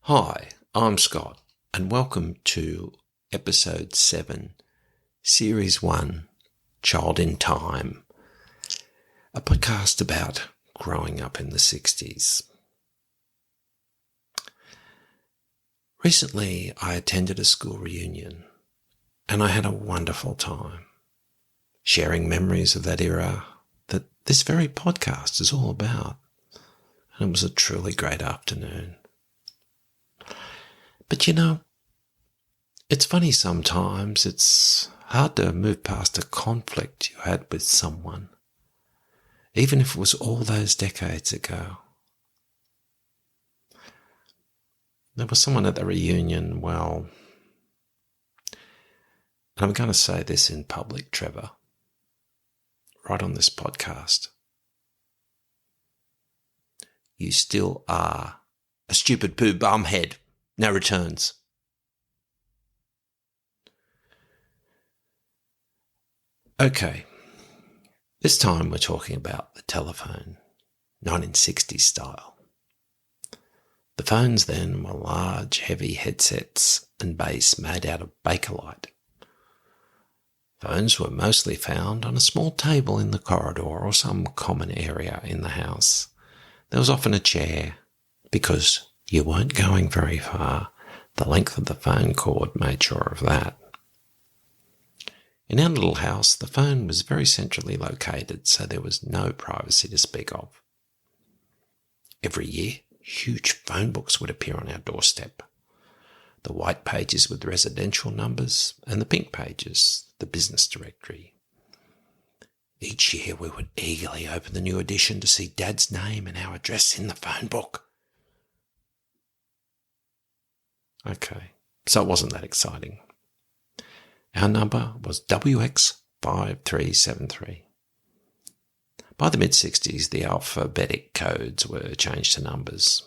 Hi, I'm Scott, and welcome to Episode 7, Series 1, Child in Time, a podcast about growing up in the 60s. Recently, I attended a school reunion, and I had a wonderful time, sharing memories of that era that this very podcast is all about. And it was a truly great afternoon. But it's funny sometimes. It's hard to move past a conflict you had with someone, even if it was all those decades ago. There was someone at the reunion, and I'm going to say this in public, Trevor, right on this podcast. You still are a stupid poo bumhead. No returns. Okay, this time we're talking about the telephone, 1960s style. The phones then were large, heavy headsets and base made out of Bakelite. Phones were mostly found on a small table in the corridor or some common area in the house. There was often a chair, because you weren't going very far. The length of the phone cord made sure of that. In our little house, the phone was very centrally located, so there was no privacy to speak of. Every year, huge phone books would appear on our doorstep. The white pages with residential numbers and the pink pages, the business directory. Each year we would eagerly open the new edition to see Dad's name and our address in the phone book. Okay, so it wasn't that exciting. Our number was WX5373. By the mid-60s, the alphabetic codes were changed to numbers.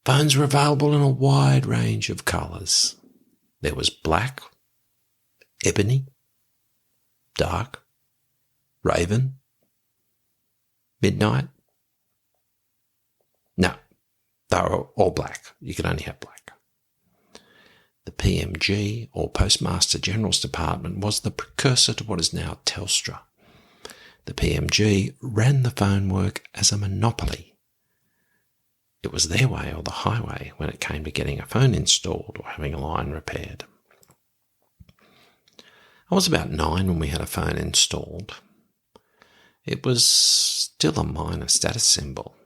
Phones were available in a wide range of colours. There was black, ebony, dark, raven, midnight. No, they were all black. You could only have black. The PMG, or Postmaster General's Department, was the precursor to what is now Telstra. The PMG ran the phone work as a monopoly. It was their way or the highway when it came to getting a phone installed or having a line repaired. I was about 9 when we had a phone installed. It was still a minor status symbol.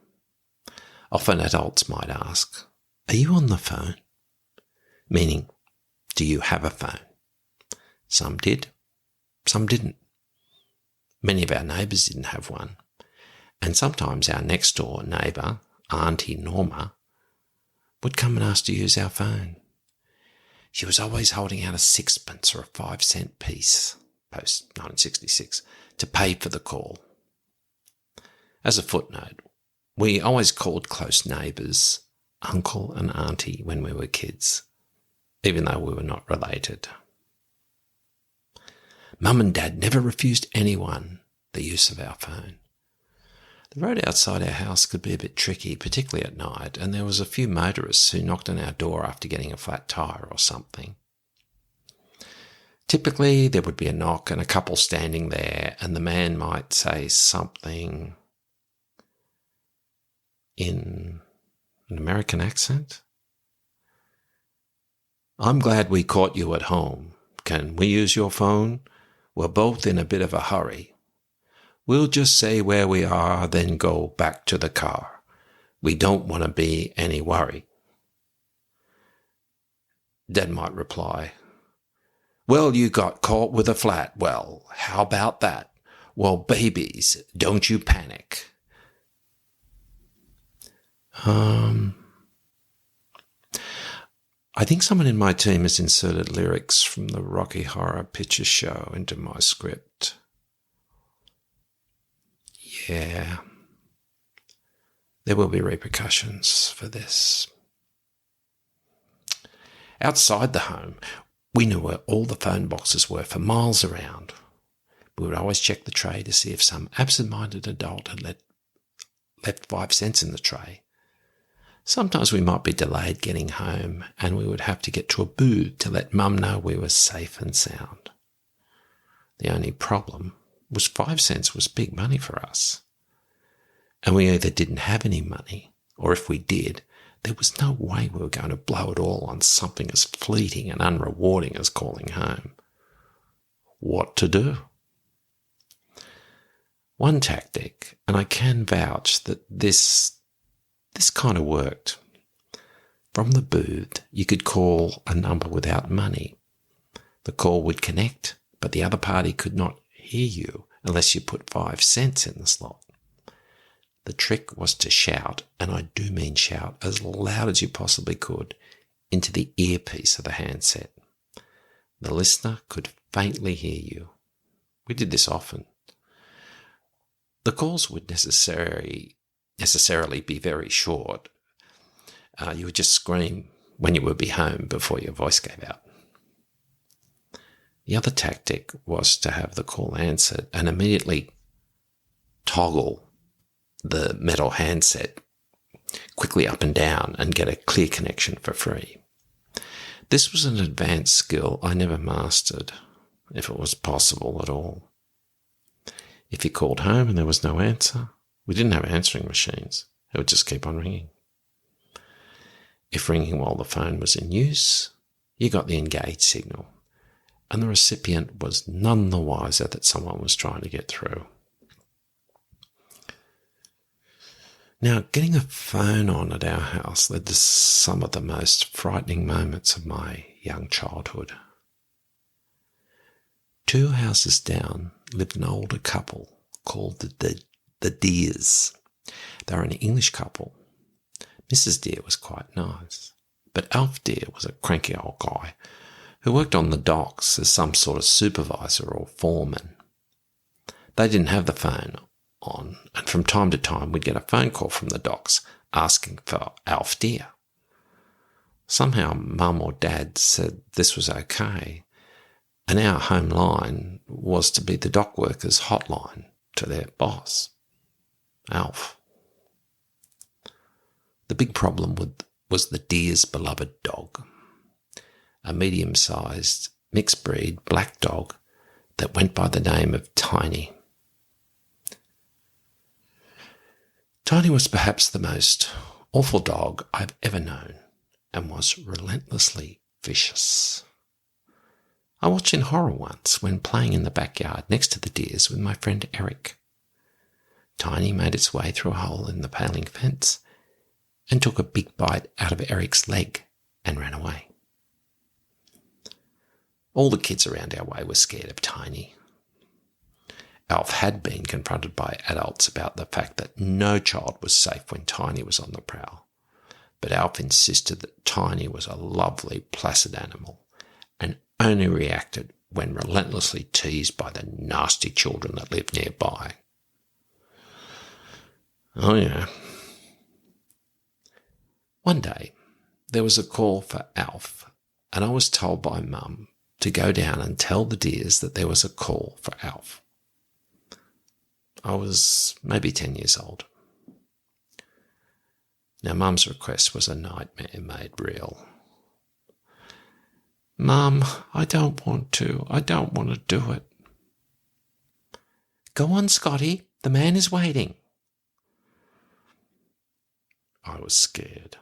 Often adults might ask, "Are you on the phone?" Meaning, do you have a phone? Some did, some didn't. Many of our neighbours didn't have one, and sometimes our next door neighbour, Auntie Norma, would come and ask to use our phone. She was always holding out a 6pence or a 5-cent piece, post 1966, to pay for the call. As a footnote, we always called close neighbours Uncle and Auntie when we were kids, even though we were not related. Mum and Dad never refused anyone the use of our phone. The road outside our house could be a bit tricky, particularly at night, and there was a few motorists who knocked on our door after getting a flat tyre or something. Typically, there would be a knock and a couple standing there, and the man might say something in an American accent. "I'm glad we caught you at home. Can we use your phone? We're both in a bit of a hurry. We'll just say where we are, then go back to the car. We don't want to be any worry." Dad might reply, "Well, you got caught with a flat. Well, how about that? Well, babies, don't you panic." I think someone in my team has inserted lyrics from the Rocky Horror Picture Show into my script. Yeah, there will be repercussions for this. Outside the home, we knew where all the phone boxes were for miles around. We would always check the tray to see if some absent-minded adult had left 5 cents in the tray. Sometimes we might be delayed getting home and we would have to get to a booth to let Mum know we were safe and sound. The only problem was 5 cents was big money for us. And we either didn't have any money, or if we did, there was no way we were going to blow it all on something as fleeting and unrewarding as calling home. What to do? One tactic, and I can vouch that this kind of worked. From the booth, you could call a number without money. The call would connect, but the other party could not hear you unless you put 5 cents in the slot. The trick was to shout, and I do mean shout, as loud as you possibly could, into the earpiece of the handset. The listener could faintly hear you. We did this often. The calls would necessarily be very short. You would just scream when you would be home before your voice gave out. The other tactic was to have the call answered and immediately toggle the metal handset quickly up and down and get a clear connection for free. This was an advanced skill I never mastered, if it was possible at all. If you called home and there was no answer, we didn't have answering machines. It would just keep on ringing. If ringing while the phone was in use, you got the engaged signal, and the recipient was none the wiser that someone was trying to get through. Now, getting a phone on at our house led to some of the most frightening moments of my young childhood. 2 houses down lived an older couple called the Deers. They were an English couple. Mrs. Deer was quite nice, but Alf Deer was a cranky old guy who worked on the docks as some sort of supervisor or foreman. They didn't have the phone on, and from time to time we'd get a phone call from the docks asking for Alf Deer. Somehow Mum or Dad said this was okay, and our home line was to be the dock workers' hotline to their boss, Alf. The big problem was the Deer's beloved dog, a medium-sized mixed-breed black dog that went by the name of Tiny. Tiny was perhaps the most awful dog I've ever known and was relentlessly vicious. I watched in horror once when playing in the backyard next to the Deers with my friend Eric. Tiny made its way through a hole in the paling fence and took a big bite out of Eric's leg and ran away. All the kids around our way were scared of Tiny. Alf had been confronted by adults about the fact that no child was safe when Tiny was on the prowl, but Alf insisted that Tiny was a lovely, placid animal and only reacted when relentlessly teased by the nasty children that lived nearby. Oh yeah. One day, there was a call for Alf, and I was told by Mum to go down and tell the Deers that there was a call for Alf. I was maybe 10 years old. Now, Mum's request was a nightmare made real. Mum, I don't want to. I don't want to do it. Go on, Scotty. The man is waiting. I was scared.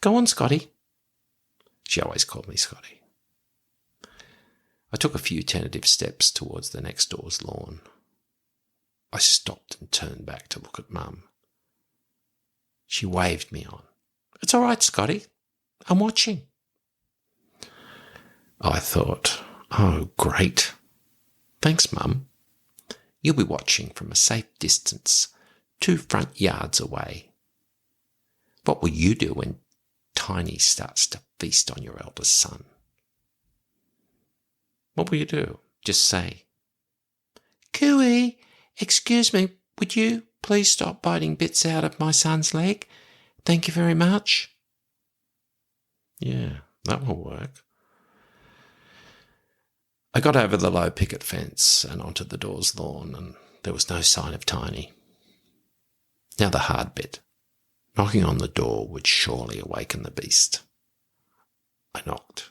Go on, Scotty. She always called me Scotty. I took a few tentative steps towards the next door's lawn. I stopped and turned back to look at Mum. She waved me on. It's all right, Scotty. I'm watching. I thought, oh, great. Thanks, Mum. You'll be watching from a safe distance, 2 front yards away. What will you do when Tiny starts to feast on your eldest son? What will you do? Just say, Cooey, excuse me, would you please stop biting bits out of my son's leg? Thank you very much. Yeah, that will work. I got over the low picket fence and onto the door's lawn, and there was no sign of Tiny. Now the hard bit. Knocking on the door would surely awaken the beast. I knocked.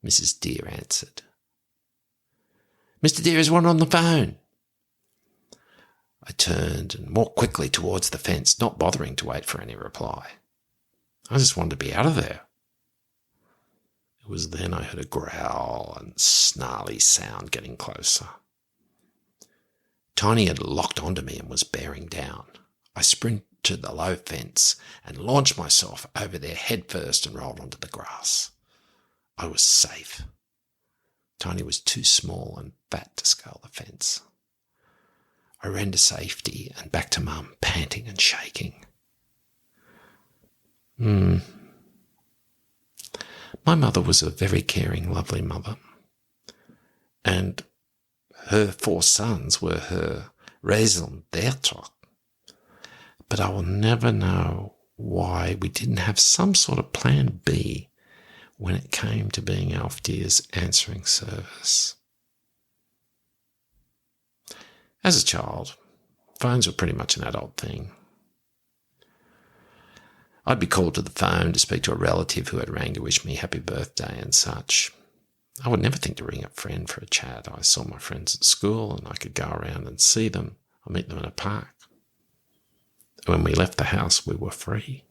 Mrs. Deer answered. "Mr. Deer is one on the phone." I turned and walked quickly towards the fence, not bothering to wait for any reply. I just wanted to be out of there. It was then I heard a growl and snarly sound getting closer. Tiny had locked onto me and was bearing down. I sprinted to the low fence and launched myself over there head first and rolled onto the grass. I was safe. Tiny was too small and fat to scale the fence. I ran to safety and back to Mum, panting and shaking. My mother was a very caring, lovely mother, and her 4 sons were her raison d'etre. But I will never know why we didn't have some sort of plan B when it came to being Alf Deer's answering service. As a child, phones were pretty much an adult thing. I'd be called to the phone to speak to a relative who had rang to wish me happy birthday and such. I would never think to ring a friend for a chat. I saw my friends at school and I could go around and see them or meet them in a park. When we left the house, we were free.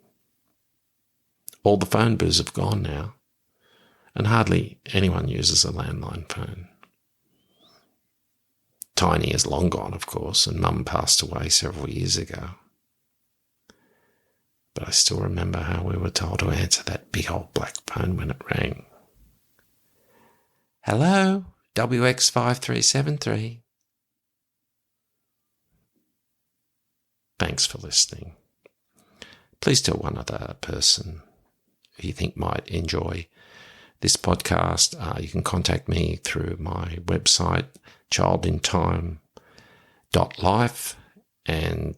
All the phone booths have gone now, and hardly anyone uses a landline phone. Tiny is long gone, of course, and Mum passed away several years ago. But I still remember how we were told to answer that big old black phone when it rang. "Hello, WX5373. Thanks for listening. Please tell one other person who you think might enjoy this podcast. You can contact me through my website, childintime.life, and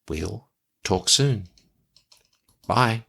we'll talk soon. Bye.